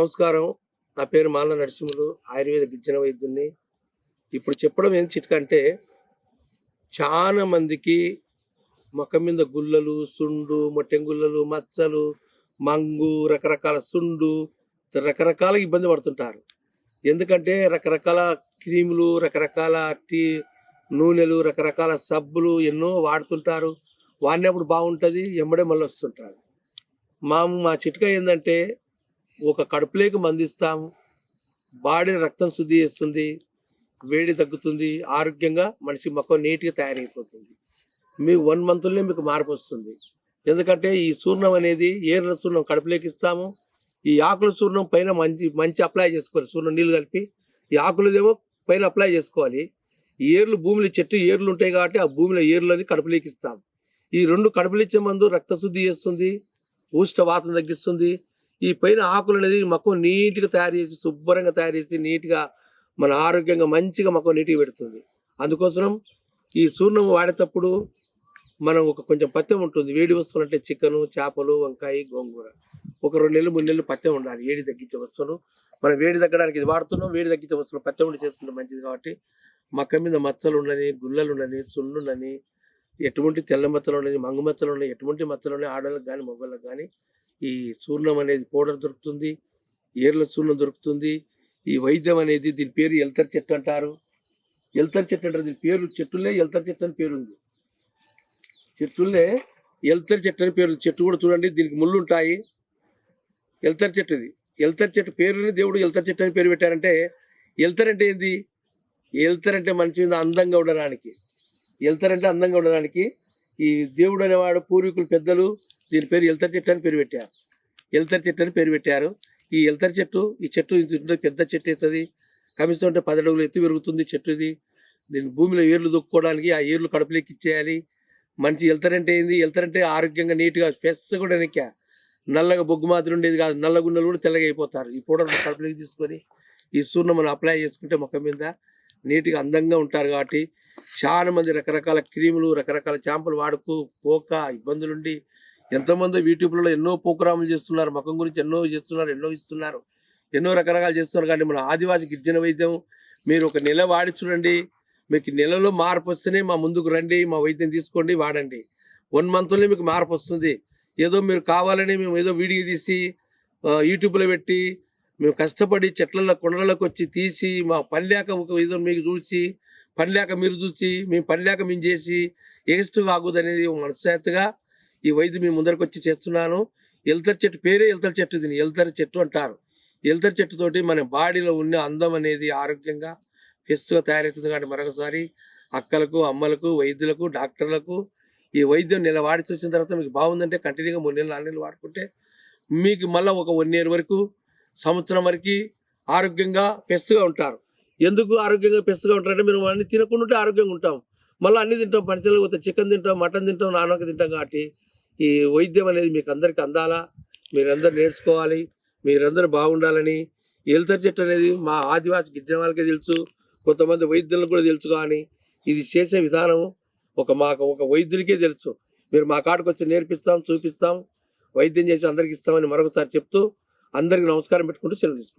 నమస్కారం. నా పేరు మాల నరసింహులు. ఆయుర్వేద గిరిజన వైద్యుడిని. ఇప్పుడు చెప్పడం ఏం చిట్కా అంటే, చాలా మందికి మొఖం మీద గుల్లలు, సుండు, మొట్టెంగుల్లలు, మచ్చలు, మంగు, రకరకాల సుండు, రకరకాల ఇబ్బంది పడుతుంటారు. ఎందుకంటే రకరకాల క్రీములు, రకరకాల నూనెలు, రకరకాల సబ్బులు ఎన్నో వాడుతుంటారు. వాడినప్పుడు బాగుంటుంది, ఎమ్మడే మళ్ళీ వస్తుంటారు. మా చిట్కా ఏంటంటే, ఒక కడుపులోకి మందిస్తాము, బాడీ రక్తం శుద్ధి చేస్తుంది, వేడి తగ్గుతుంది, ఆరోగ్యంగా మనిషి మొక్క నీట్గా తయారైపోతుంది. మీకు 1 మంత్లోనే మీకు మార్పు వస్తుంది. ఎందుకంటే ఈ చూర్ణం అనేది ఏర్ల చూర్ణం కడుపులోకి ఇస్తాము. ఈ ఆకుల చూర్ణం పైన మంచి మంచి అప్లై చేసుకోవాలి. చూర్ణం నీళ్ళు కలిపి ఈ ఆకులదేమో పైన అప్లై చేసుకోవాలి. ఈ ఏర్లు భూమిలో చెట్టు ఏర్లు ఉంటాయి కాబట్టి ఆ భూమిలో ఏర్లని కడుపులోకి ఇస్తాం. ఈ 2 కడుపులు ఇచ్చే మందు రక్త శుద్ధి చేస్తుంది, వాతం తగ్గిస్తుంది. ఈ పైన ఆకులు అనేది మొక్క నీట్గా తయారు చేసి, శుభ్రంగా తయారు చేసి, నీట్గా మన ఆరోగ్యంగా మంచిగా మొక్క నీట్గా పెడుతుంది. అందుకోసం ఈ చూర్ణం వాడేటప్పుడు మనం కొంచెం పథ్యం ఉంటుంది. వేడి వస్తువులు అంటే చికెను, చేపలు, వంకాయ, గోంగూర. ఒక 2 నెలలు 3 నెలలు పథ్యం ఉండాలి. వేడి తగ్గించే వస్తువులు మనం వేడి తగ్గడానికి ఇది వాడుతున్నాం. వేడి తగ్గించే వస్తువులు పథ్యం ఉండి చేసుకుంటే మంచిది. కాబట్టి మొక్క మీద మచ్చలు ఉండని, గుల్లలు ఉండని, సున్నుండని, ఎటువంటి తెల్ల మచ్చలు ఉండని, మంగు మచ్చలు ఉన్నాయి, ఎటువంటి మచ్చలు ఉన్నాయి, ఆడవాళ్ళకి కానీ మగవాళ్ళకి కానీ ఈ చూర్ణం అనేది పౌడర్ దొరుకుతుంది, ఏర్ల చూర్ణం దొరుకుతుంది. ఈ వైద్యం అనేది దీని పేరు ఎల్తర్ చెట్టు అంటారు. ఎల్తర్ చెట్టు అంటారు. దీని పేరు చెట్టులే ఎల్తర్ చెట్టు అని పేరు ఉంది. చెట్టులే ఎల్తర్ చెట్టు అని పేరు. చెట్టు కూడా చూడండి, దీనికి ముళ్ళు ఉంటాయి. ఎల్తర్ చెట్టు ఇది. ఎల్తర్ చెట్టు పేరుని దేవుడు ఎల్తర్ చెట్టు అని పేరు పెట్టారంటే, ఎల్తర్ అంటే ఏంది? ఎల్తర్ అంటే మనిషి మీద అందంగా ఉండడానికి. ఎల్తర్ అంటే అందంగా ఉండడానికి ఈ దేవుడు అనేవాడు పూర్వీకులు పెద్దలు దీని పేరు ఎల్తర్ చెట్టు అని పేరు పెట్టారు. ఎల్తర్ చెట్టు అని పేరు పెట్టారు. ఈ ఎల్తర్ చెట్టు, ఈ చెట్టు పెద్ద చెట్టు అవుతుంది. కమిసం అంటే 10 అడుగులు ఎత్తు పెరుగుతుంది చెట్టు ఇది. దీని భూమిలో ఏర్లు దొక్కుకోవడానికి ఆ ఏర్లు కడుపులోకి ఇచ్చేయాలి. మంచి ఎల్తర్ అంటే ఏంది? ఎల్తర్ అంటే ఆరోగ్యంగా నీట్గా ఫెస్ కూడా నెక్కా నల్లగా బొగ్గు మాత్రం ఉండేది కాదు. నల్లగున్నలు కూడా తెల్లగా అయిపోతారు. ఈ పౌడర్ కడుపులోకి తీసుకొని ఈ సూర్ణ మనం అప్లై చేసుకుంటే ముఖం మీద నీట్గా అందంగా ఉంటారు. కాబట్టి చాలా మంది రకరకాల క్రీములు, రకరకాల షాంపులు వాడుతూ ఇబ్బందులుండి ఎంతోమంది యూట్యూబ్లలో ఎన్నో ప్రోగ్రాములు చేస్తున్నారు. ముఖం గురించి ఎన్నో చేస్తున్నారు, ఎన్నో ఇస్తున్నారు, ఎన్నో రకరకాలు చేస్తున్నారు. కానీ మన ఆదివాసి గిరిజన వైద్యం మీరు ఒక నెల వాడి చూడండి. మీకు నెలలో మార్పు వస్తేనే మా ముందుకు రండి, మా వైద్యం తీసుకోండి, వాడండి. 1 మంత్లోనే మీకు మార్పు వస్తుంది. ఏదో మీరు కావాలని మేము ఏదో వీడియో తీసి యూట్యూబ్లో పెట్టి మేము కష్టపడి చెట్లలో కొండలకు వచ్చి తీసి మా పని లేక ఏదో మీకు చూసి, పని లేక మీరు చూసి, మేము పని లేక మేము చేసి ఎగస్ట్రా కాకూడదనేది మనశ్శాంతిగా ఈ వైద్యం మీ ముందరకు వచ్చి చేస్తున్నాను. ఎల్తర్ చెట్టు పేరే ఎల్తర్ చెట్టు. దీన్ని ఎల్తర్ చెట్టు అంటారు. ఎల్తర్ చెట్టుతోటి మన బాడీలో ఉన్న అందం అనేది ఆరోగ్యంగా ఫెస్ట్గా తయారవుతుంది. కాబట్టి మరొకసారి అక్కలకు, అమ్మలకు, వైద్యులకు, డాక్టర్లకు ఈ వైద్యం నెల వాడి చూసిన తర్వాత మీకు బాగుందంటే కంటిన్యూగా 3 నెలలు 4 నెలలు వాడుకుంటే మీకు మళ్ళీ ఒక 1 ఇయర్ వరకు, సంవత్సరం వరకు ఆరోగ్యంగా ఫెస్ట్గా ఉంటారు. ఎందుకు ఆరోగ్యంగా ఫెస్ట్గా ఉంటారంటే మీరు అన్ని తినకుండా ఉంటే ఆరోగ్యంగా ఉంటాం. మళ్ళీ అన్ని తింటాం, పంచలు పోతే చికెన్ తింటాం, మటన్ తింటాం, నాన్నక తింటాం. కాబట్టి ఈ వైద్యం అనేది మీకు అందరికీ అందాలా, మీరందరూ నేర్చుకోవాలి, మీరందరూ బాగుండాలని. ఎల్తర్ చెట్టు అనేది మా ఆదివాసి గిరిజన వాళ్ళకే తెలుసు, కొంతమంది వైద్యులకు కూడా తెలుసు. కానీ ఇది చేసే విధానం మాకు ఒక వైద్యునికే తెలుసు. మీరు మా కాడికి వచ్చి నేర్పిస్తాం, చూపిస్తాం, వైద్యం చేసి అందరికి ఇస్తామని మరొకసారి చెప్తూ అందరికి నమస్కారం పెట్టుకుంటూ సెలవు తీసుకుంటాం.